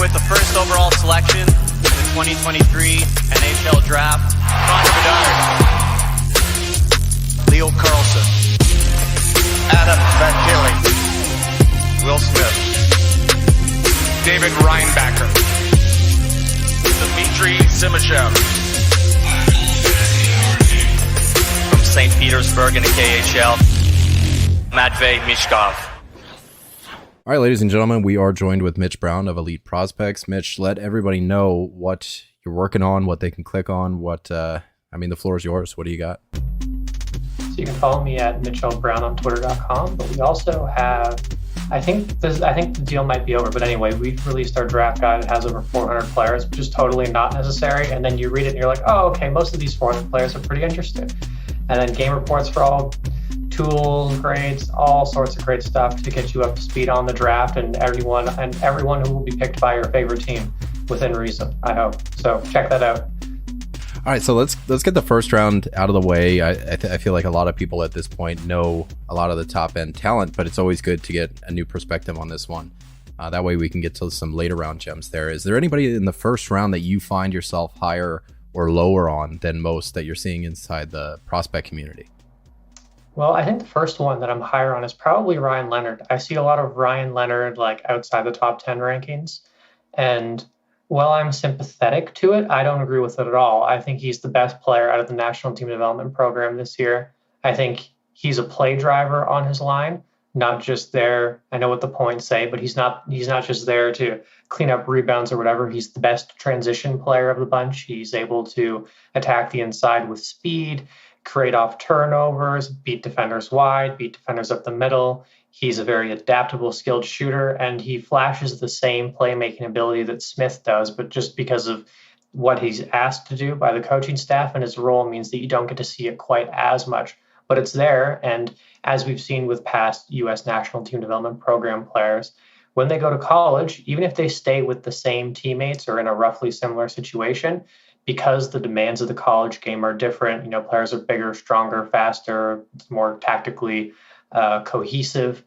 with the first overall selection in the 2023 NHL Draft, Connor Bedard, Leo Carlson, Adam Fantilli, Will Smith, David Reinbacher, Dmitry Simashev. from St. Petersburg in the KHL, Matvey Mishkov. All right, ladies and gentlemen, we are joined with Mitch Brown of Elite Prospects. Mitch, let everybody know what you're working on, what they can click on, the floor is yours. What do you got? So you can follow me at Mitchell Brown on Twitter.com, but we also have, I think the deal might be over, but anyway, we've released our draft guide. It has over 400 players, which is totally not necessary. And then you read it and you're like, oh, okay, most of these 400 players are pretty interesting. And then game reports for all tools, grades, all sorts of great stuff to get you up to speed on the draft and everyone who will be picked by your favorite team within reason, I hope. So check that out. All right, so let's get the first round out of the way. I feel like a lot of people at this point know a lot of the top end talent, but it's always good to get a new perspective on this one. That way we can get to some later round gems there. Is there anybody in the first round that you find yourself higher or lower on than most that you're seeing inside the prospect community? Well, I think the first one that I'm higher on is probably Ryan Leonard. I see a lot of Ryan Leonard like outside the top 10 rankings. And while I'm sympathetic to it, I don't agree with it at all. I think he's the best player out of the National Team Development Program this year. I think he's a play driver on his line, not just there. I know what the points say, but he's not just there to clean up rebounds or whatever. He's the best transition player of the bunch. He's able to attack the inside with speed, create off turnovers, beat defenders wide, beat defenders up the middle. He's a very adaptable, skilled shooter, and he flashes the same playmaking ability that Smith does, but just because of what he's asked to do by the coaching staff and his role means that you don't get to see it quite as much. But it's there, and as we've seen with past U.S. National Team Development Program players, when they go to college, even if they stay with the same teammates or in a roughly similar situation, because the demands of the college game are different, players are bigger, stronger, faster, more tactically cohesive.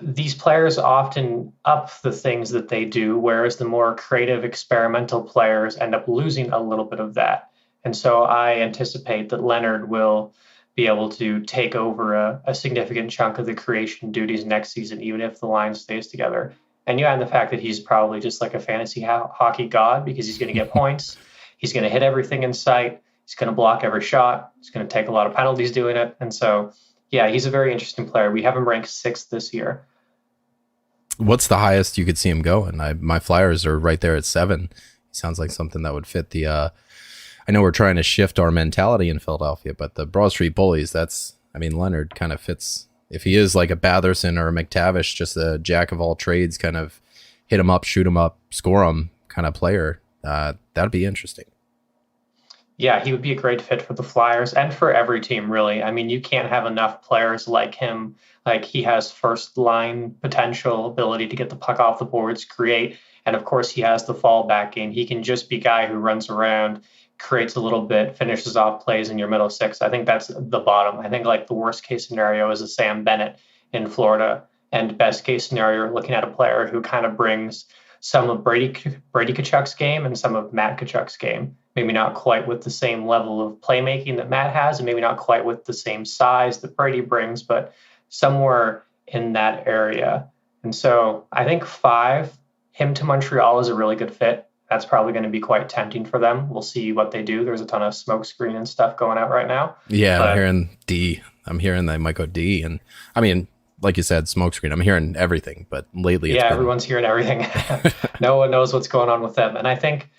These players often up the things that they do, whereas the more creative, experimental players end up losing a little bit of that. And so I anticipate that Leonard will be able to take over a significant chunk of the creation duties next season, even if the line stays together. And the fact that he's probably just like a fantasy hockey god because he's going to get points. He's going to hit everything in sight. He's going to block every shot. He's going to take a lot of penalties doing it. And so, yeah, he's a very interesting player. We have him ranked 6th this year. What's the highest you could see him going? My Flyers are right there at 7. He sounds like something that would fit the... I know we're trying to shift our mentality in Philadelphia, but the Broad Street Bullies, Leonard kind of fits. If he is like a Batherson or a McTavish, just a jack of all trades, kind of hit him up, shoot him up, score him kind of player, that'd be interesting. Yeah, he would be a great fit for the Flyers and for every team, really. You can't have enough players like him. Like, he has first line potential, ability to get the puck off the boards, create, and of course he has the fallback game. He can just be a guy who runs around, creates a little bit, finishes off plays in your middle six. I think that's the bottom. I think like the worst case scenario is a Sam Bennett in Florida, and best case scenario, you're looking at a player who kind of brings some of Brady Tkachuk's game and some of Matt Tkachuk's game. Maybe not quite with the same level of playmaking that Matt has, and maybe not quite with the same size that Brady brings, but somewhere in that area. And so I think 5, him to Montreal is a really good fit. That's probably going to be quite tempting for them. We'll see what they do. There's a ton of smoke screen and stuff going out right now. Yeah, I'm hearing D. I'm hearing they might go D. And like you said, smoke screen. I'm hearing everything, but lately it's everyone's hearing everything. No one knows what's going on with them. And I think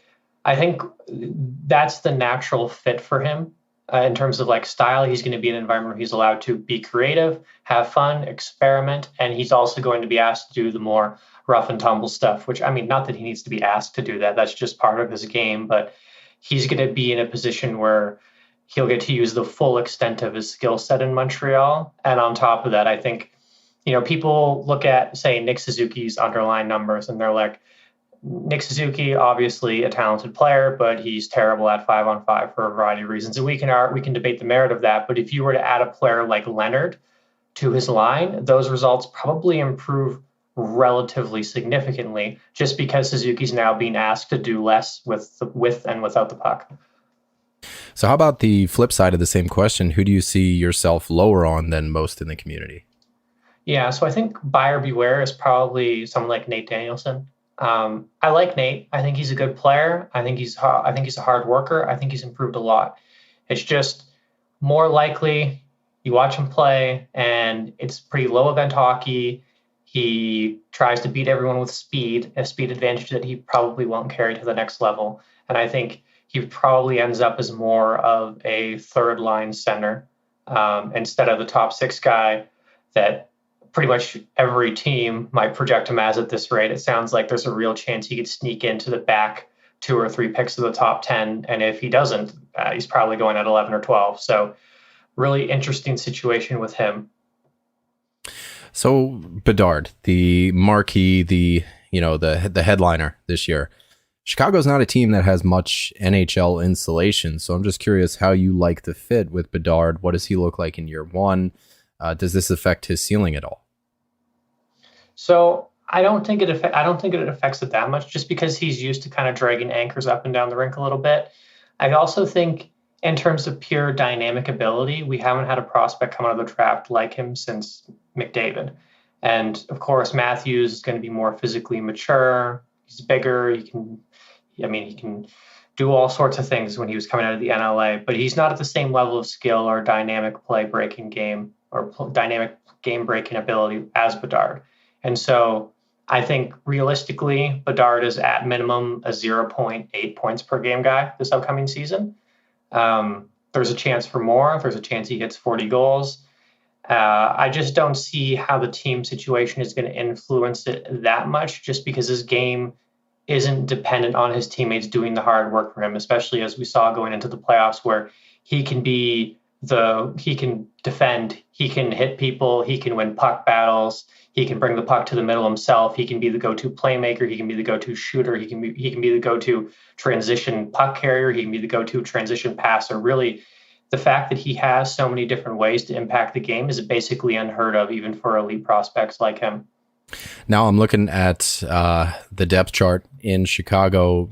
that's the natural fit for him in terms of like style. He's going to be in an environment where he's allowed to be creative, have fun, experiment, and he's also going to be asked to do the more rough and tumble stuff, which, not that he needs to be asked to do that. That's just part of his game, but he's going to be in a position where he'll get to use the full extent of his skill set in Montreal. And on top of that, I think, people look at, say, Nick Suzuki's underlying numbers and they're like, Nick Suzuki, obviously a talented player, but he's terrible at 5-on-5 for a variety of reasons. And we can debate the merit of that. But if you were to add a player like Leonard to his line, those results probably improve relatively significantly, just because Suzuki's now being asked to do less with and without the puck. So how about the flip side of the same question? Who do you see yourself lower on than most in the community? Yeah, so I think buyer beware is probably someone like Nate Danielson. I like Nate. I think he's a good player. I think he's a hard worker. I think he's improved a lot. It's just more likely you watch him play, and it's pretty low event hockey. He tries to beat everyone with speed, a speed advantage that he probably won't carry to the next level. And I think he probably ends up as more of a third line center instead of the top six guy that pretty much every team might project him as at this rate. It sounds like there's a real chance he could sneak into the back 2 or 3 picks of the top 10. And if he doesn't, he's probably going at 11 or 12. So really interesting situation with him. So Bedard, the marquee, the headliner this year. Chicago's not a team that has much NHL insulation. So I'm just curious how you like the fit with Bedard. What does he look like in year one? Does this affect his ceiling at all? So I don't think it affects it that much, just because he's used to kind of dragging anchors up and down the rink a little bit. I also think in terms of pure dynamic ability, we haven't had a prospect come out of the draft like him since McDavid. And of course, Matthews is going to be more physically mature. He's bigger. He can do all sorts of things when he was coming out of the NLA, but he's not at the same level of skill or dynamic play breaking game or dynamic game breaking ability as Bedard. And so I think realistically, Bedard is at minimum a 0.8 points per game guy this upcoming season. There's a chance for more. There's a chance he hits 40 goals. I just don't see how the team situation is going to influence it that much, just because his game isn't dependent on his teammates doing the hard work for him, especially as we saw going into the playoffs, where he can defend, he can hit people, he can win puck battles, he can bring the puck to the middle himself, he can be the go-to playmaker, he can be the go-to shooter, he can be the go-to transition puck carrier, he can be the go-to transition passer. Really, the fact that he has so many different ways to impact the game is basically unheard of, even for elite prospects like him. Now I'm looking at the depth chart in Chicago.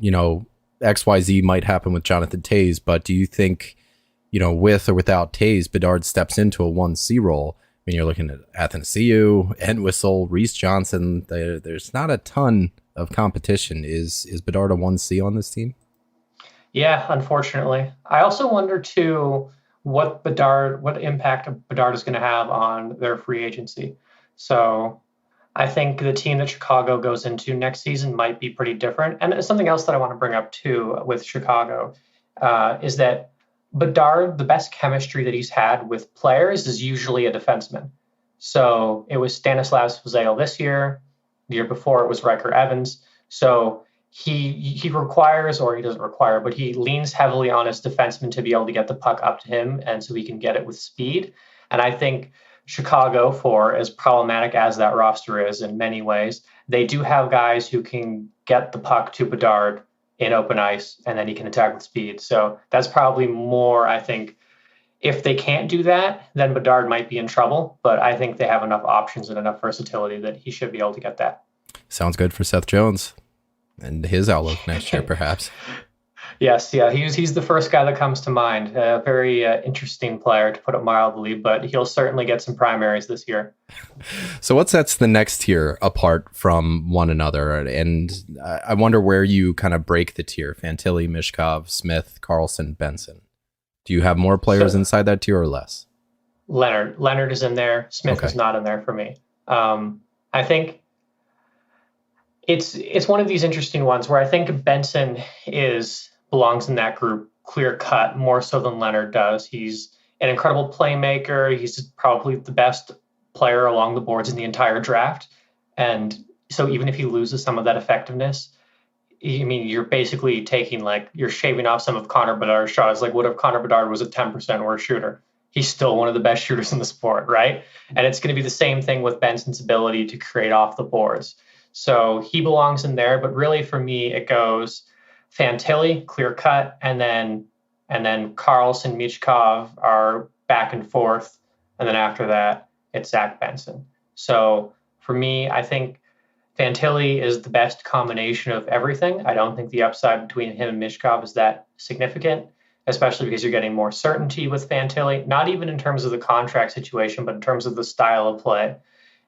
XYZ might happen with Jonathan Toews, but do you think, with or without Toews, Bedard steps into a 1C role? I mean, you're looking at Athanasiou, Entwistle, Reese Johnson. There's not a ton of competition. Is Bedard a 1C on this team? Yeah, unfortunately. I also wonder too what impact Bedard is going to have on their free agency. So I think the team that Chicago goes into next season might be pretty different. And something else that I want to bring up too with Chicago is that Bedard, the best chemistry that he's had with players is usually a defenseman. So it was Stanislav Svozil this year. The year before it was Riker Evans. So he requires, or he doesn't require, but he leans heavily on his defenseman to be able to get the puck up to him, and so he can get it with speed. And I think Chicago, for as problematic as that roster is in many ways, they do have guys who can get the puck to Bedard in open ice, and then he can attack with speed. So that's probably more, I think. If they can't do that, then Bedard might be in trouble, but I think they have enough options and enough versatility that he should be able to get that. Sounds good for Seth Jones and his outlook next year, perhaps. Yes, yeah, he's the first guy that comes to mind. A very interesting player, to put it mildly, but he'll certainly get some primaries this year. So what sets the next tier apart from one another? And I wonder where you kind of break the tier. Fantilli, Mishkov, Smith, Carlson, Benson. Do you have more players inside that tier or less? Leonard is in there. Smith is not in there for me. I think it's one of these interesting ones where I think Benson belongs in that group, clear cut, more so than Leonard does. He's an incredible playmaker. He's probably the best player along the boards in the entire draft. And so even if he loses some of that effectiveness, I mean, you're basically you're shaving off some of Connor Bedard's shots. Like, what if Connor Bedard was a 10% worse shooter? He's still one of the best shooters in the sport, right? And it's going to be the same thing with Benson's ability to create off the boards. So he belongs in there, but really for me, it goes Fantilli, clear cut, and then Carlson, Michkov are back and forth. And then after that, it's Zach Benson. So for me, I think Fantilli is the best combination of everything. I don't think the upside between him and Michkov is that significant, especially because you're getting more certainty with Fantilli, not even in terms of the contract situation, but in terms of the style of play.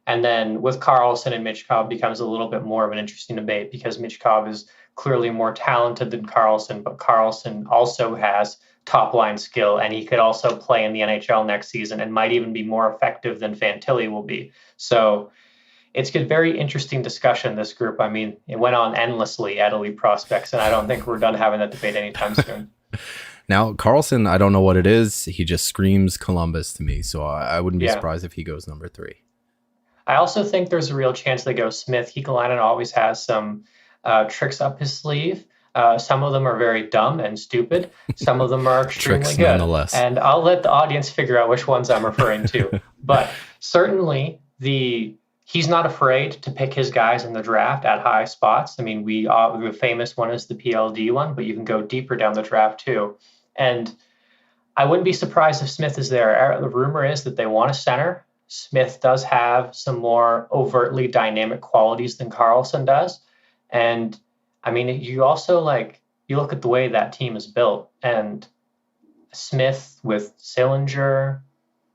And then with Carlson and Michkov becomes a little bit more of an interesting debate because Michkov is clearly more talented than Carlson, but Carlson also has top line skill, and he could also play in the NHL next season and might even be more effective than Fantilli will be. So it's a very interesting discussion, this group. I mean, it went on endlessly at Elite Prospects, and I don't think we're done having that debate anytime soon. Now, Carlson, I don't know what it is. He just screams Columbus to me, so I wouldn't be surprised if he goes number 3. I also think there's a real chance they go Smith. Hiikalainen always has some tricks up his sleeve. Some of them are very dumb and stupid. Some of them are extremely good. Nonetheless. And I'll let the audience figure out which ones I'm referring to. But certainly he's not afraid to pick his guys in the draft at high spots. I mean, the famous one is the PLD one, but you can go deeper down the draft too. And I wouldn't be surprised if Smith is there. The rumor is that they want a center. Smith does have some more overtly dynamic qualities than Carlson does. And I mean, you also you look at the way that team is built, and Smith with Sillinger,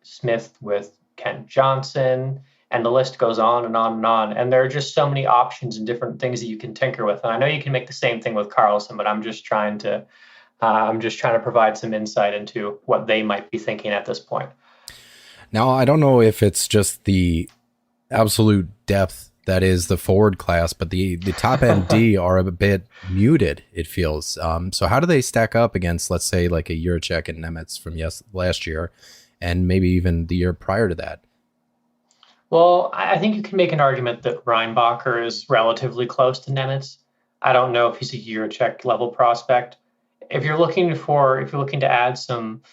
Smith with Kent Johnson, and the list goes on and on and on. And there are just so many options and different things that you can tinker with. And I know you can make the same thing with Carlson, but I'm just trying to provide some insight into what they might be thinking at this point. Now, I don't know if it's just the absolute depth that is the forward class, but the top end D are a bit muted, it feels. So how do they stack up against, let's say, like a Juracek and Nemetz from last year, and maybe even the year prior to that? Well, I think you can make an argument that Reinbacher is relatively close to Nemetz. I don't know if he's a Juracek level prospect. If you're looking to add some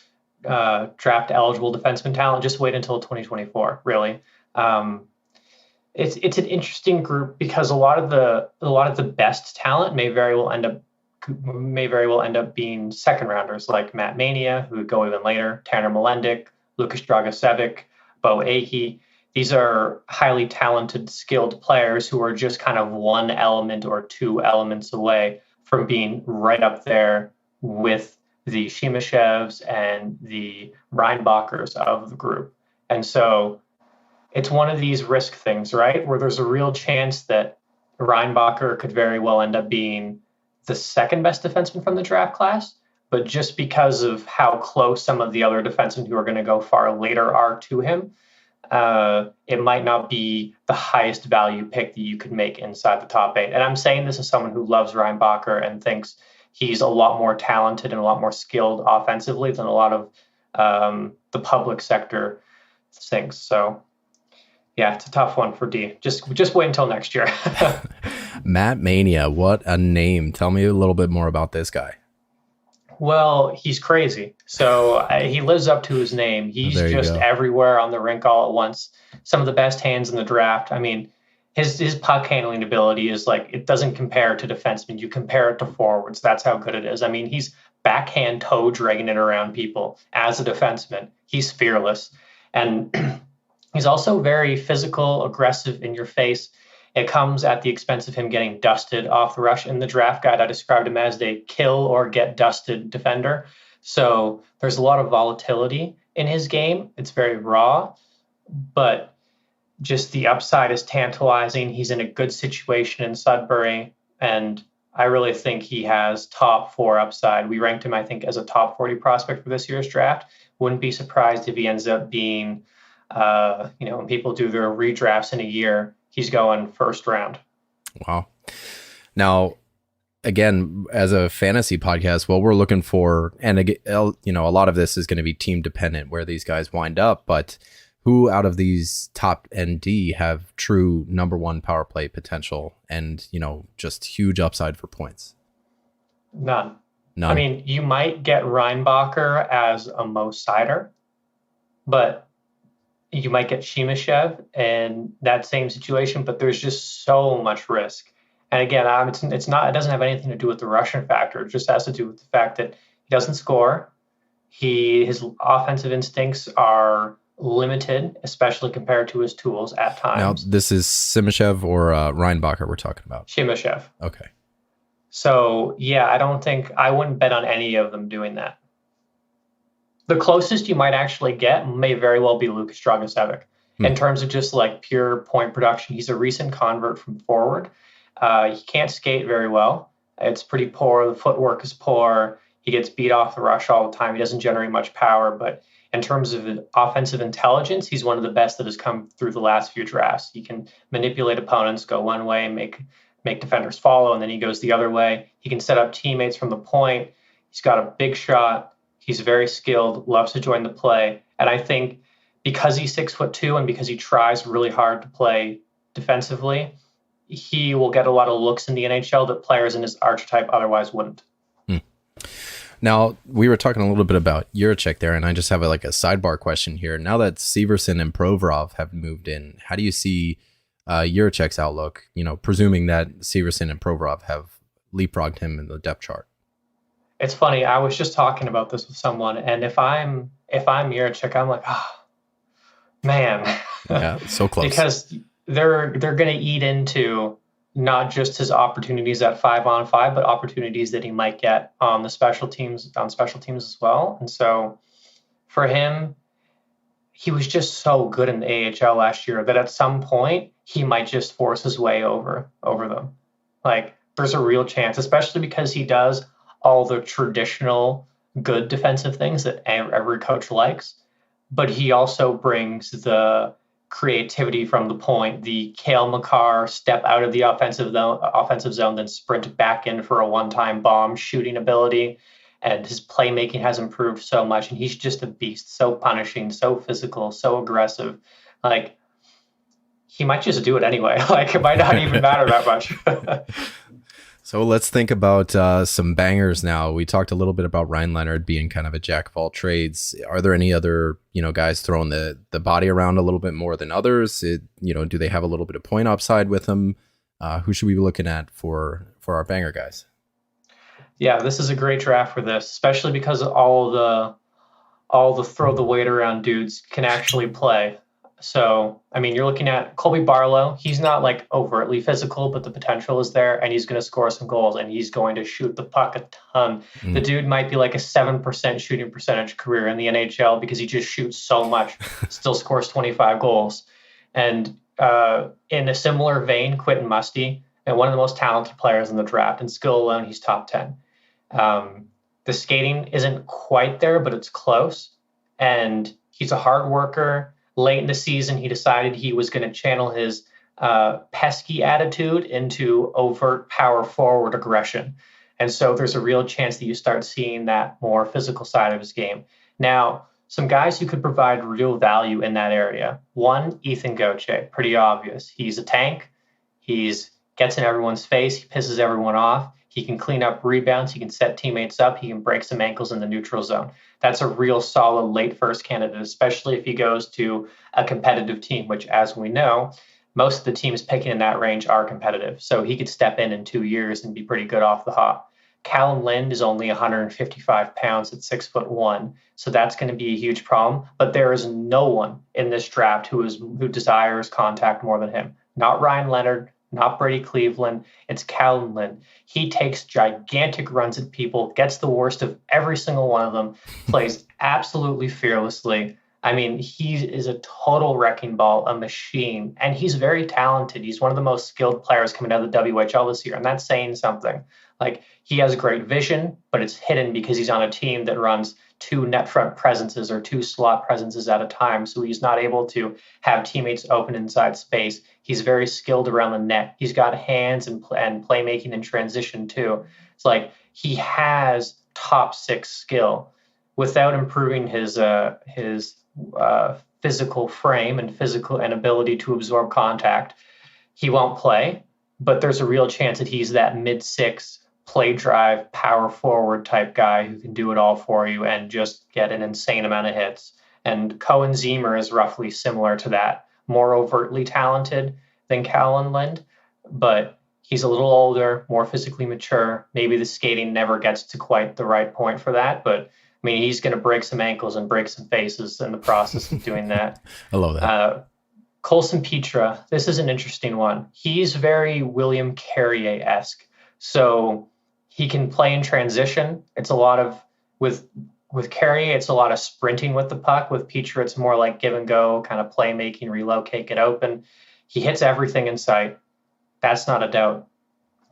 draft eligible defenseman talent, just wait until 2024. Really, it's an interesting group because a lot of the best talent may very well end up being second rounders, like Matt Mania, who would go even later, Tanner Melendick, Lukas Dragosevic, Bo Ahe. These are highly talented, skilled players who are just kind of one element or two elements away from being right up there with the Shimashevs and the Reinbachers of the group. And so it's one of these risk things, right? Where there's a real chance that Reinbacher could very well end up being the second best defenseman from the draft class. But just because of how close some of the other defensemen who are going to go far later are to him, it might not be the highest value pick that you could make inside the top 8. And I'm saying this as someone who loves Reinbacher and thinks he's a lot more talented and a lot more skilled offensively than a lot of the public sector thinks. So, yeah, it's a tough one for D. Just wait until next year. Matt Mania, what a name. Tell me a little bit more about this guy. Well, he's crazy. So he lives up to his name. He's just everywhere on the rink all at once. Some of the best hands in the draft. I mean, his puck handling ability is it doesn't compare to defensemen. You compare it to forwards. That's how good it is. I mean, he's backhand toe dragging it around people as a defenseman. He's fearless. And he's also very physical, aggressive, in your face. It comes at the expense of him getting dusted off the rush. In the draft guide, I described him as a kill or get dusted defender. So there's a lot of volatility in his game. It's very raw, but just the upside is tantalizing. He's in a good situation in Sudbury, and I really think he has top 4 upside. We ranked him, I think, as a top 40 prospect for this year's draft. Wouldn't be surprised if he ends up being, when people do their redrafts in a year, he's going first round. Wow. Now, again, as a fantasy podcast, what we're looking for, and a lot of this is going to be team dependent where these guys wind up, but who out of these top ND have true number 1 power play potential and, just huge upside for points? None. I mean, you might get Reinbacher as a Mo Sider, but you might get Shimashev in that same situation, but there's just so much risk. And again, it doesn't have anything to do with the Russian factor. It just has to do with the fact that he doesn't score. His offensive instincts are limited, especially compared to his tools at times. Now, this is Simashev or Reinbacher we're talking about? Simashev. Okay. So, yeah, I wouldn't bet on any of them doing that. The closest you might actually get may very well be Lukas Dragicevic. In terms of just like pure point production, he's a recent convert from forward. He can't skate very well. It's pretty poor. The footwork is poor. He gets beat off the rush all the time. He doesn't generate much power, but in terms of offensive intelligence, he's one of the best that has come through the last few drafts. He can manipulate opponents, go one way, make defenders follow, and then he goes the other way. He can set up teammates from the point. He's got a big shot. He's very skilled, loves to join the play. And I think because he's 6'2" and because he tries really hard to play defensively, he will get a lot of looks in the NHL that players in his archetype otherwise wouldn't. Now, we were talking a little bit about Jiricek there, and I just have a sidebar question here. Now that Severson and Provorov have moved in, how do you see Jiricek's outlook, presuming that Severson and Provorov have leapfrogged him in the depth chart? It's funny. I was just talking about this with someone, and if I'm Jiricek, I'm like, man. Yeah, so close. Because they're going to eat into not just his opportunities at 5-on-5, but opportunities that he might get on special teams as well. And so for him, he was just so good in the AHL last year that at some point he might just force his way over them. Like, there's a real chance, especially because he does all the traditional good defensive things that every coach likes, but he also brings the creativity from the point, the Cale Makar step out of the offensive zone, then sprint back in for a one-time bomb shooting ability. And his playmaking has improved so much, and he's just a beast, so punishing, so physical, so aggressive. Like, he might just do it anyway. Like, it might not even matter that much. So let's think about some bangers now. We talked a little bit about Ryan Leonard being kind of a jack of all trades. Are there any other, guys throwing the body around a little bit more than others? Do they have a little bit of point upside with them? Who should we be looking at for our banger guys? Yeah, this is a great draft for this, especially because all the throw the weight around dudes can actually play. So, I mean, you're looking at Colby Barlow. He's not like overtly physical, but the potential is there, and he's going to score some goals, and he's going to shoot the puck a ton. The dude might be like a 7% shooting percentage career in the NHL because he just shoots so much, still scores 25 goals. And in a similar vein, Quentin Musty, and one of the most talented players in the draft. In skill alone, he's top 10. The skating isn't quite there, but it's close. And he's a hard worker. Late in the season, he decided he was going to channel his pesky attitude into overt power forward aggression. And so there's a real chance that you start seeing that more physical side of his game. Now, some guys who could provide real value in that area. One, Ethan Gauthier, pretty obvious. He's a tank. He's gets in everyone's face. He pisses everyone off. He can clean up rebounds. He can set teammates up. He can break some ankles in the neutral zone. That's a real solid late first candidate, especially if he goes to a competitive team, which, as we know, most of the teams picking in that range are competitive. So he could step in 2 years and be pretty good off the hop. Callum Lind is only 155 pounds at 6'1", so that's going to be a huge problem. But there is no one in this draft who desires contact more than him. Not Ryan Leonard, not Brady Cleveland. It's Callum Lind. He takes gigantic runs at people, gets the worst of every single one of them, plays absolutely fearlessly. I mean, he is a total wrecking ball, a machine, and he's very talented. He's one of the most skilled players coming out of the WHL this year, and that's saying something. Like, he has great vision, but it's hidden because he's on a team that runs 2 net front presences or 2 slot presences at a time, so he's not able to have teammates open inside space. He's very skilled around the net. He's got hands and playmaking and transition too. It's like he has top 6 skill. Without improving his physical frame and ability to absorb contact, he won't play. But there's a real chance that he's that mid-6 play drive, power forward type guy who can do it all for you and just get an insane amount of hits. And Cohen Zemer is roughly similar to that, more overtly talented than Callum Lind, but he's a little older, more physically mature. Maybe the skating never gets to quite the right point for that, but mean, he's going to break some ankles and break some faces in the process of doing that. I love that. Colson Petra, this is an interesting one. He's very William Carrier-esque. So he can play in transition. It's a lot of, with Carrier, it's a lot of sprinting with the puck. With Petra, it's more like give and go, kind of playmaking, relocate, get open. He hits everything in sight. That's not a doubt.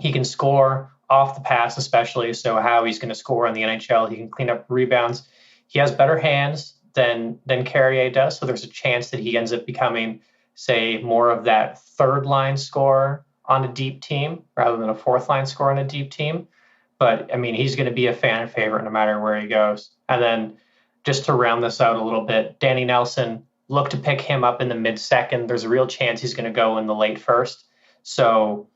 He can score off the pass, especially. So how he's going to score in the NHL, he can clean up rebounds. He has better hands than Carrier does. So there's a chance that he ends up becoming, say, more of that third line scorer on a deep team rather than a fourth line scorer on a deep team. But I mean, he's going to be a fan favorite no matter where he goes. And then just to round this out a little bit, Danny Nelson, look to pick him up in the mid-second. There's a real chance he's going to go in the late first. So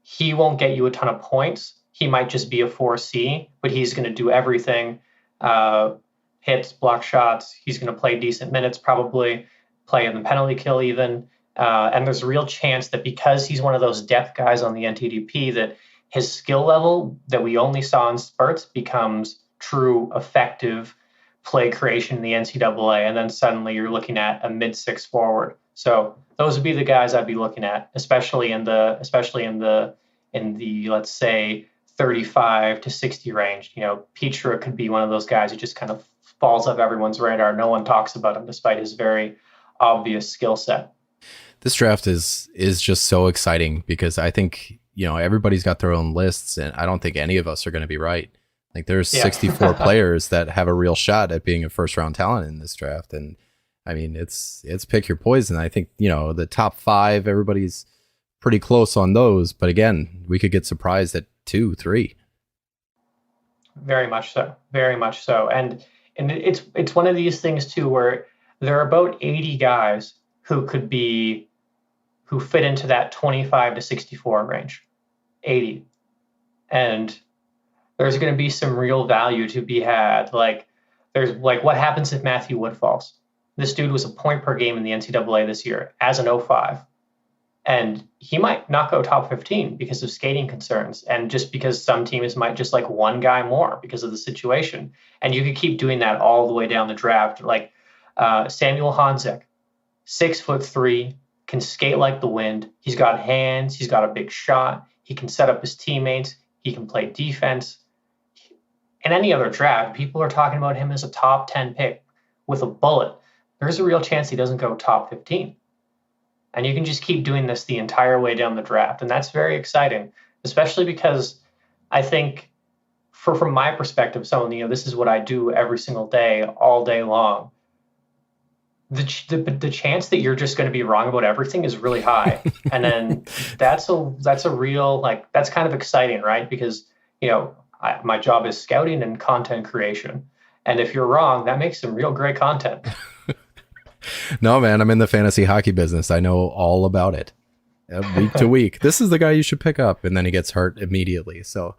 he won't get you a ton of points. He might just be a 4C, but he's going to do everything. Hits, block shots. He's going to play decent minutes, probably play in the penalty kill even. And there's a real chance that because he's one of those depth guys on the NTDP, that his skill level that we only saw in spurts becomes true, effective play creation in the NCAA. And then suddenly you're looking at a mid-6 forward. So those would be the guys I'd be looking at, especially in the let's say 35 to 60 range. You know, Petra could be one of those guys who just kind of falls off everyone's radar. No one talks about him despite his very obvious skill set. This draft is just so exciting because I think, you know, everybody's got their own lists and I don't think any of us are going to be right. Like there's 64 players that have a real shot at being a first round talent in this draft. And I mean, it's pick your poison. I think, you know, the top 5, everybody's pretty close on those. But again, we could get surprised at 2, 3. Very much so. Very much so. And it's one of these things too, where there are about 80 guys who fit into that 25 to 64 range. 80. And there's going to be some real value to be had. Like what happens if Matthew Wood falls? This dude was a point per game in the NCAA this year as an 05. And he might not go top 15 because of skating concerns and just because some teams might just like one guy more because of the situation. And you could keep doing that all the way down the draft. Like Samuel Honzek, 6'3", can skate like the wind. He's got hands. He's got a big shot. He can set up his teammates. He can play defense. In any other draft, people are talking about him as a top 10 pick with a bullet. There's a real chance he doesn't go top 15. And you can just keep doing this the entire way down the draft. And that's very exciting, especially because I think from my perspective, someone, you know, this is what I do every single day, all day long. The chance that you're just going to be wrong about everything is really high. And then that's a real, like, that's kind of exciting, right? Because, you know, my job is scouting and content creation. And if you're wrong, that makes some real great content. No, man, I'm in the fantasy hockey business. I know all about it week to week. This is the guy you should pick up. And then he gets hurt immediately. So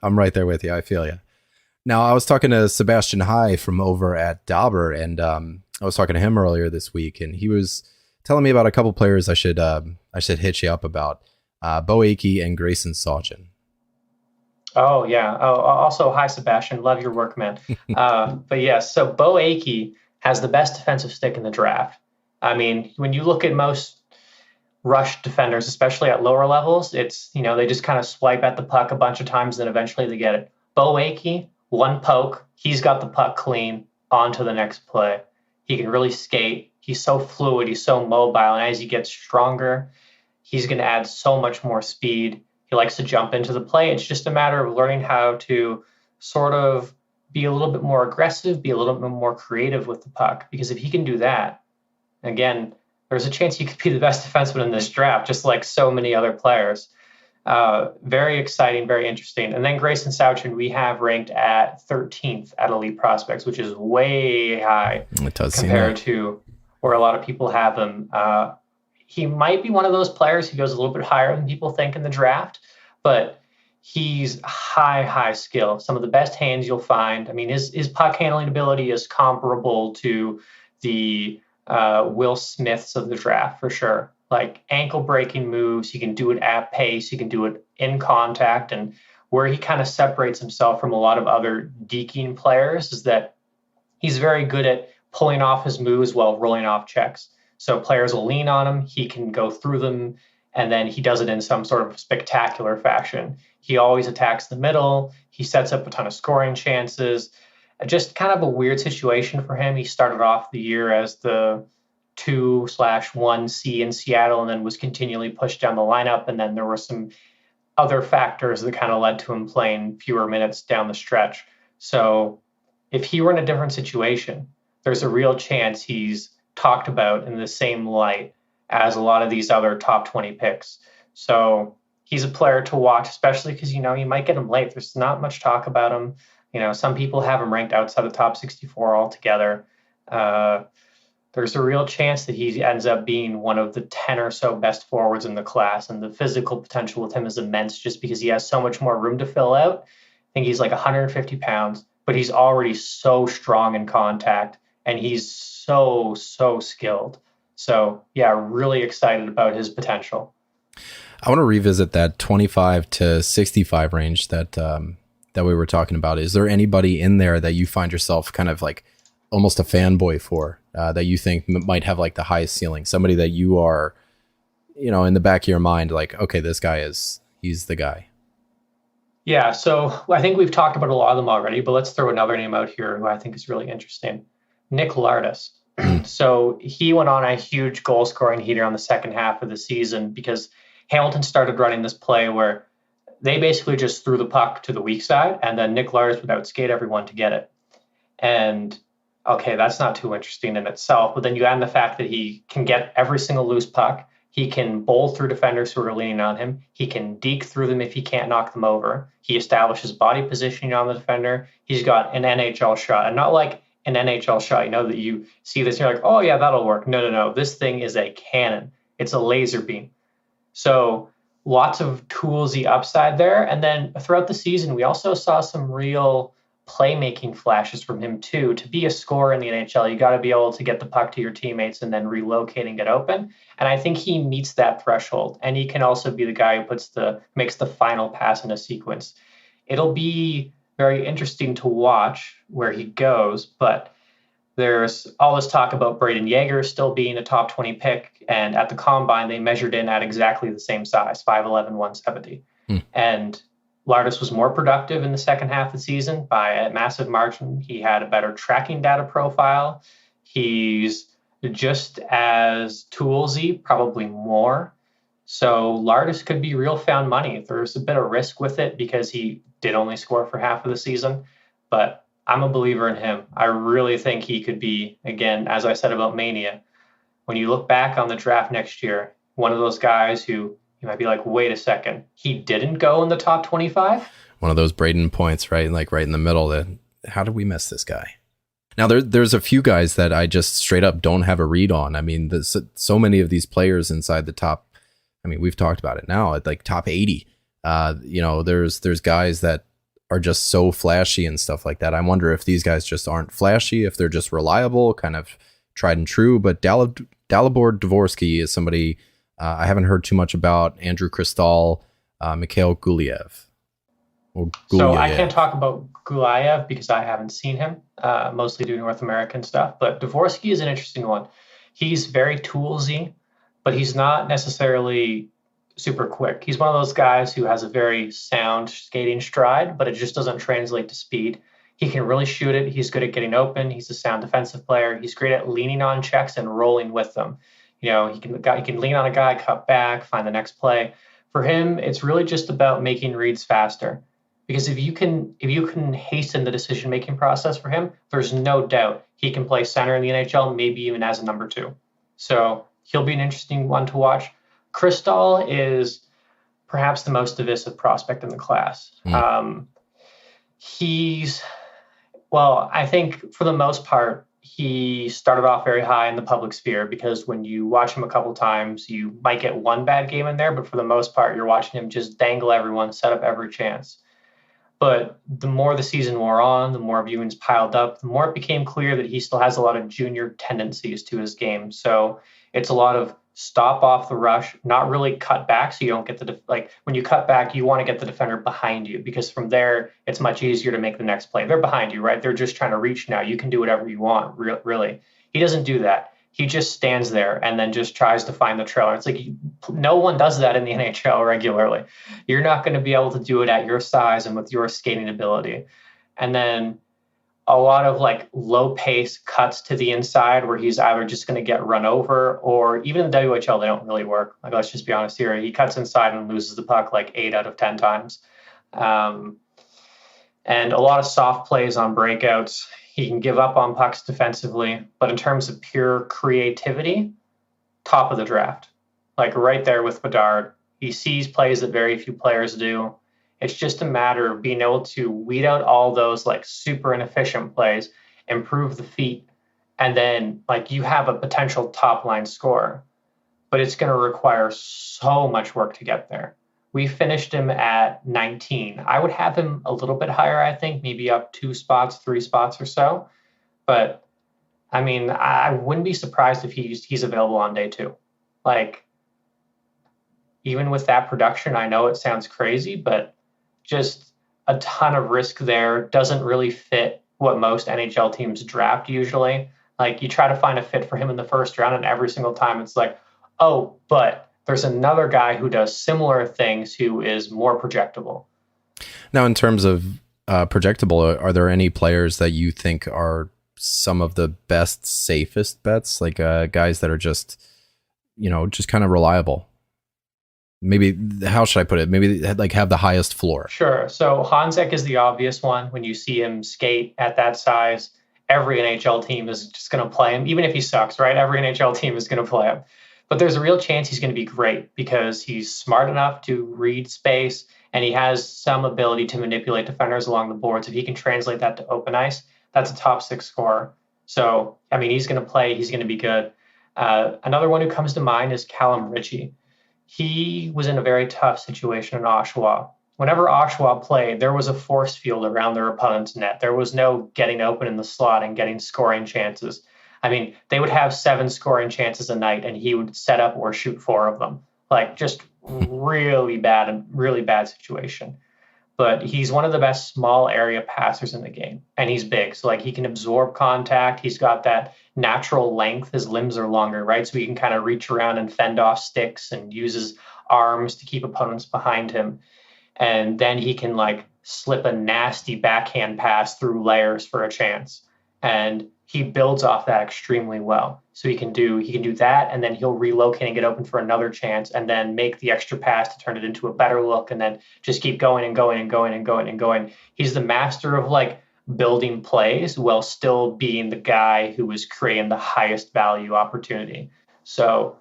I'm right there with you. I feel you. Now, I was talking to Sebastian High from over at Dauber, and I was talking to him earlier this week, and he was telling me about a couple players I should hit you up about, Bo Akey and Grayson Sawchin. Oh, yeah. Oh, also, hi, Sebastian. Love your work, man. But yes, so Bo Akey has the best defensive stick in the draft. I mean, when you look at most rush defenders, especially at lower levels, it's, you know, they just kind of swipe at the puck a bunch of times, and eventually they get it. Bo Akey, one poke, he's got the puck clean, on to the next play. He can really skate. He's so fluid. He's so mobile. And as he gets stronger, he's going to add so much more speed. He likes to jump into the play. It's just a matter of learning how to sort of be a little bit more aggressive, be a little bit more creative with the puck. Because if he can do that, again, there's a chance he could be the best defenseman in this draft, just like so many other players. Very exciting, very interesting. And then Grayson Sawchin, we have ranked at 13th at Elite Prospects, which is way high compared to where a lot of people have him. He might be one of those players who goes a little bit higher than people think in the draft, but he's high skill. Some of the best hands you'll find. I mean, his puck handling ability is comparable to the Will Smiths of the draft for sure. Like ankle breaking moves, he can do it at pace, he can do it in contact. And where he kind of separates himself from a lot of other deking players is that he's very good at pulling off his moves while rolling off checks. So players will lean on him, he can go through them, and then he does it in some sort of spectacular fashion. He always attacks the middle. He sets up a ton of scoring chances. Just kind of a weird situation for him. He started off the year as the 2/1C in Seattle and then was continually pushed down the lineup. And then there were some other factors that kind of led to him playing fewer minutes down the stretch. So if he were in a different situation, there's a real chance he's talked about in the same light as a lot of these other top 20 picks. So he's a player to watch, especially because, you might get him late. There's not much talk about him. Some people have him ranked outside the top 64 altogether. There's a real chance that he ends up being one of the 10 or so best forwards in the class. And the physical potential with him is immense just because he has so much more room to fill out. I think he's like 150 pounds, but he's already so strong in contact and he's so skilled. So, yeah, really excited about his potential. I want to revisit that 25 to 65 range that we were talking about. Is there anybody in there that you find yourself kind of like almost a fanboy for, that you think might have like the highest ceiling? Somebody that you are, in the back of your mind, like, okay, this guy he's the guy. Yeah, so I think we've talked about a lot of them already, but let's throw another name out here who I think is really interesting. Nick Lardis. So he went on a huge goal scoring heater on the second half of the season because Hamilton started running this play where they basically just threw the puck to the weak side and then Nick Lardis would outskate everyone to get it. And okay, that's not too interesting in itself, but then you add the fact that he can get every single loose puck. He can bowl through defenders who are leaning on him. He can deke through them if he can't knock them over. He establishes body positioning on the defender. He's got an NHL shot, and not like an NHL shot, that you see this and you're like, oh yeah, that'll work. No. This thing is a cannon. It's a laser beam. So lots of toolsy upside there. And then throughout the season, we also saw some real playmaking flashes from him too. To be a scorer in the NHL, you got to be able to get the puck to your teammates and then relocate and get open. And I think he meets that threshold. And he can also be the guy who makes the final pass in a sequence. It'll be very interesting to watch where he goes, but there's all this talk about Braden Yeager still being a top 20 pick. And at the combine, they measured in at exactly the same size, 5'11", 170. And Lardis was more productive in the second half of the season by a massive margin. He had a better tracking data profile. He's just as toolsy, probably more. So Lardis could be real found money. There's a bit of risk with it because he did only score for half of the season, but I'm a believer in him. I really think he could be, again, as I said about Mania, when you look back on the draft next year, one of those guys who you might be like, wait a second, he didn't go in the top 25? One of those Braden points, right? Like right in the middle. How did we miss this guy? Now, there's a few guys that I just straight up don't have a read on. I mean, there's so many of these players inside the top. I mean, we've talked about it now at like top 80. There's guys that are just so flashy and stuff like that. I wonder if these guys just aren't flashy, if they're just reliable, kind of tried and true. But Dalibor Dvorsky is somebody I haven't heard too much about. Andrew Kristal, Mikhail Gulyayev. So I can't talk about Gulyayev because I haven't seen him, mostly do North American stuff. But Dvorsky is an interesting one. He's very toolsy, but he's not necessarily super quick. He's one of those guys who has a very sound skating stride, but it just doesn't translate to speed. He can really shoot it. He's good at getting open. He's a sound defensive player. He's great at leaning on checks and rolling with them. He can lean on a guy, cut back, find the next play. For him, it's really just about making reads faster. Because if you can hasten the decision-making process for him, there's no doubt he can play center in the NHL, maybe even as a number 2. So he'll be an interesting one to watch. Kristal is perhaps the most divisive prospect in the class. I think for the most part, he started off very high in the public sphere because when you watch him a couple times, you might get one bad game in there, but for the most part, you're watching him just dangle everyone, set up every chance. But the more the season wore on, the more viewings piled up, the more it became clear that he still has a lot of junior tendencies to his game. So it's a lot of stop off the rush, not really cut back so you don't get like when you cut back, you want to get the defender behind you because from there it's much easier to make the next play. They're behind you, right? They're just trying to reach now. You can do whatever you want, really. He doesn't do that. He just stands there and then just tries to find the trailer. It's like no one does that in the NHL regularly. You're not going to be able to do it at your size and with your skating ability. And then a lot of like low pace cuts to the inside where he's either just going to get run over or even in the WHL, they don't really work. Like, let's just be honest here. He cuts inside and loses the puck like 8 out of 10 times. And a lot of soft plays on breakouts. He can give up on pucks defensively, but in terms of pure creativity, top of the draft. Like right there with Bedard. He sees plays that very few players do. It's just a matter of being able to weed out all those like super inefficient plays, improve the feet, and then like you have a potential top line scorer. But it's going to require so much work to get there. We finished him at 19. I would have him a little bit higher, I think, maybe up 2 spots, 3 spots or so. But I mean, I wouldn't be surprised if he's available on day 2. Like, even with that production, I know it sounds crazy, but just a ton of risk there. Doesn't really fit what most NHL teams draft usually. Like you try to find a fit for him in the first round and every single time it's like, oh, but there's another guy who does similar things who is more projectable. Now, in terms of projectable, are there any players that you think are some of the best, safest bets? Like guys that are just kind of reliable? Maybe, how should I put it? Maybe like have the highest floor. Sure. So Hanzek is the obvious one. When you see him skate at that size, every NHL team is just going to play him, even if he sucks, right? Every NHL team is going to play him. But there's a real chance he's going to be great because he's smart enough to read space and he has some ability to manipulate defenders along the boards. If he can translate that to open ice, that's a top 6 scorer. So, I mean, he's going to play. He's going to be good. Another one who comes to mind is Callum Ritchie. He was in a very tough situation in Oshawa. Whenever Oshawa played, there was a force field around their opponent's net. There was no getting open in the slot and getting scoring chances. I mean, they would have 7 scoring chances a night, and he would set up or shoot 4 of them. Like, just really bad situation. But he's one of the best small area passers in the game, and he's big. So, like, he can absorb contact. He's got that natural length. His limbs are longer, right? So he can kind of reach around and fend off sticks and use his arms to keep opponents behind him. And then he can, like, slip a nasty backhand pass through layers for a chance. And he builds off that extremely well. So he can do that, and then he'll relocate and get open for another chance, and then make the extra pass to turn it into a better look, and then just keep going and going and going and going and going. He's the master of like building plays while still being the guy who is creating the highest value opportunity. So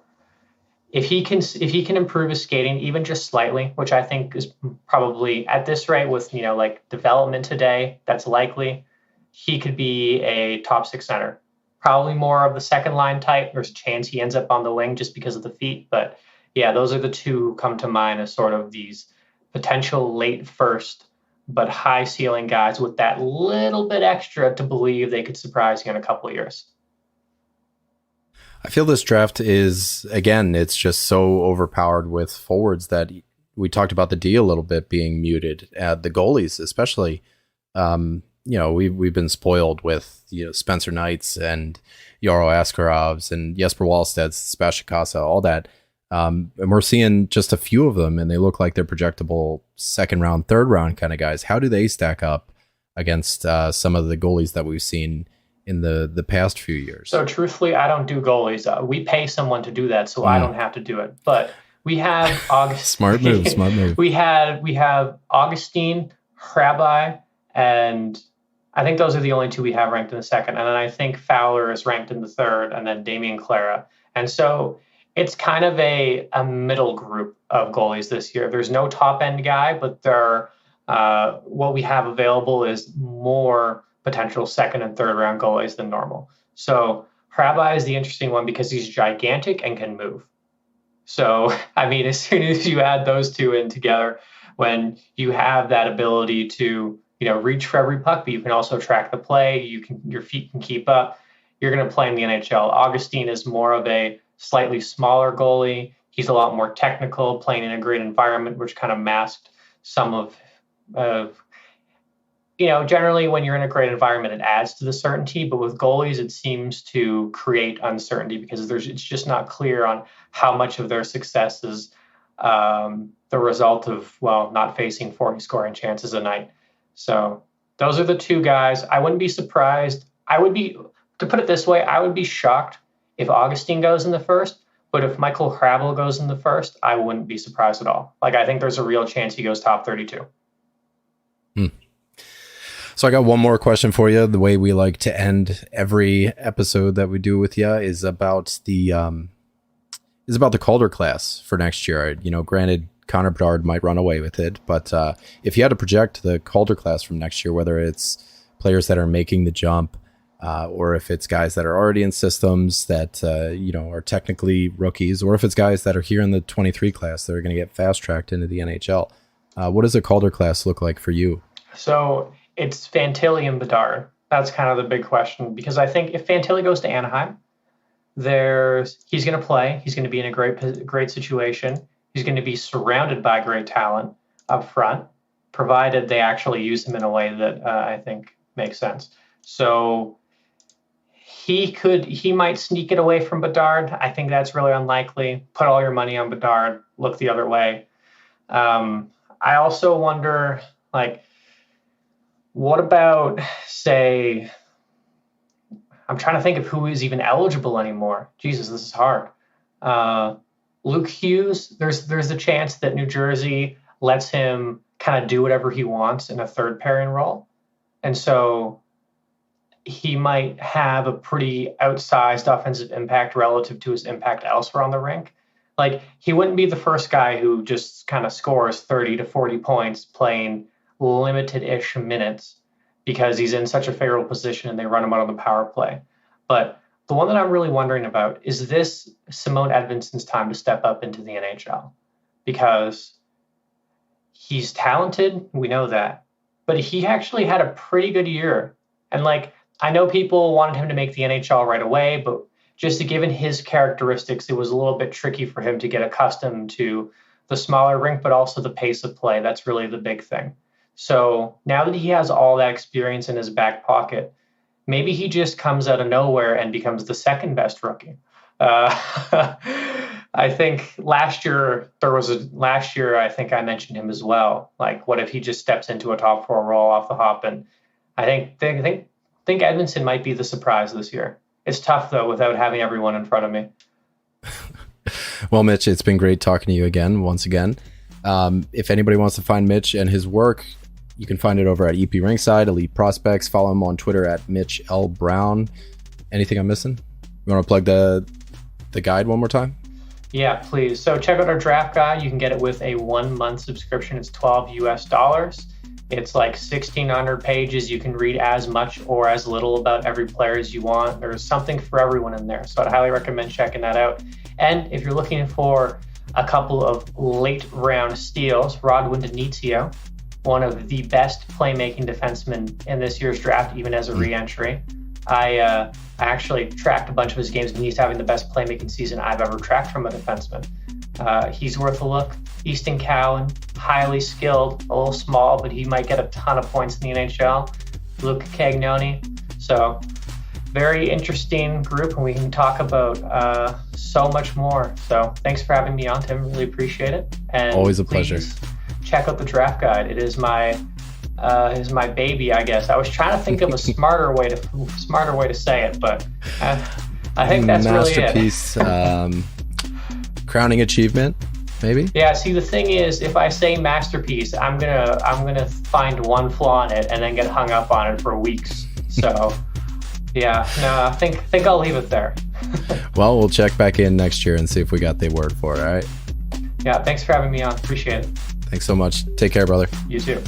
if he can improve his skating even just slightly, which I think is probably at this rate with like development today, that's likely. He could be a top 6 center, probably more of the second line type. There's a chance he ends up on the wing just because of the feet. But yeah, those are the 2 who come to mind as sort of these potential late first, but high ceiling guys with that little bit extra to believe they could surprise you in a couple of years. I feel this draft is, again, it's just so overpowered with forwards that we talked about the D a little bit being muted. The goalies, especially, we've been spoiled with Spencer Knights and Yaro Askarovs and Jesper Wallstedts, Sebastian Casa, all that. And we're seeing just a few of them, and they look like they're projectable 2nd round, 3rd round kind of guys. How do they stack up against some of the goalies that we've seen in the past few years? So truthfully, I don't do goalies. We pay someone to do that, so I don't have to do it. But we have smart move. We have Augustine, Hrabaj, and I think those are the only 2 we have ranked in the 2nd. And then I think Fowler is ranked in the 3rd, and then Damian Clara. And so it's kind of a middle group of goalies this year. There's no top end guy, but what we have available is more potential 2nd and 3rd round goalies than normal. So Hrabaj is the interesting one because he's gigantic and can move. So, I mean, as soon as you add those 2 in together, when you have that ability to reach for every puck, but you can also track the play. Your feet can keep up. You're going to play in the NHL. Augustine is more of a slightly smaller goalie. He's a lot more technical, playing in a great environment, which kind of masked some of generally when you're in a great environment, it adds to the certainty. But with goalies, it seems to create uncertainty because it's just not clear on how much of their success is the result of, not facing 40 scoring chances a night. So those are the two guys. I wouldn't be surprised. To put it this way, I would be shocked if Augustine goes in the first. But if Michael Hrabel goes in the first, I wouldn't be surprised at all. Like, I think there's a real chance he goes top 32. So I got one more question for you. The way we like to end every episode that we do with you is about the Calder class for next year. Granted, Connor Bedard might run away with it, but if you had to project the Calder class from next year, whether it's players that are making the jump, or if it's guys that are already in systems that are technically rookies, or if it's guys that are here in the 23 class that are going to get fast tracked into the NHL, what does a Calder class look like for you? So it's Fantilli and Bedard. That's kind of the big question, because I think if Fantilli goes to Anaheim, he's going to play. He's going to be in a great situation. He's going to be surrounded by great talent up front, provided they actually use him in a way that I think makes sense. So he might sneak it away from Bedard. I think that's really unlikely. Put all your money on Bedard. Look the other way. I also wonder, what about, say, I'm trying to think of who is even eligible anymore. Jesus, this is hard. Luke Hughes, there's a chance that New Jersey lets him kind of do whatever he wants in a third pairing role. And so he might have a pretty outsized offensive impact relative to his impact elsewhere on the rink. He wouldn't be the first guy who just kind of scores 30 to 40 points playing limited-ish minutes because he's in such a favorable position and they run him out on the power play. But the one that I'm really wondering about is this Simone Edvinsson's time to step up into the NHL, because he's talented, we know that, but he actually had a pretty good year. And I know people wanted him to make the NHL right away, but just given his characteristics, it was a little bit tricky for him to get accustomed to the smaller rink, but also the pace of play. That's really the big thing. So now that he has all that experience in his back pocket, maybe he just comes out of nowhere and becomes the second best rookie. I think last year I think I mentioned him as well. What if he just steps into a top four role off the hop? And I think Edvinsson might be the surprise this year. It's tough though without having everyone in front of me. Well, Mitch, it's been great talking to you once again. If anybody wants to find Mitch and his work, you can find it over at EP Ringside, Elite Prospects. Follow him on Twitter at Mitch L. Brown. Anything I'm missing? You want to plug the guide one more time? Yeah, please. So check out our draft guide. You can get it with a 1-month subscription. It's $12. It's 1,600 pages. You can read as much or as little about every player as you want. There's something for everyone in there. So I'd highly recommend checking that out. And if you're looking for a couple of late round steals, Rod Windinizio, one of the best playmaking defensemen in this year's draft, even as a re-entry. I actually tracked a bunch of his games, and he's having the best playmaking season I've ever tracked from a defenseman. He's worth a look. Easton Cowan, highly skilled, a little small, but he might get a ton of points in the NHL. Luke Cagnoni. So very interesting group, and we can talk about so much more. So thanks for having me on, Tim. Really appreciate it. And always a pleasure. Check out the draft guide. It is my baby, I guess. I was trying to think of a smarter way to say it, but I think that's really it. Masterpiece, crowning achievement, maybe. Yeah. See, the thing is, if I say masterpiece, I'm gonna find one flaw in it and then get hung up on it for weeks. So, yeah. No, I think I'll leave it there. Well, we'll check back in next year and see if we got the word for it. All right. Yeah. Thanks for having me on. Appreciate it. Thanks so much. Take care, brother. You too.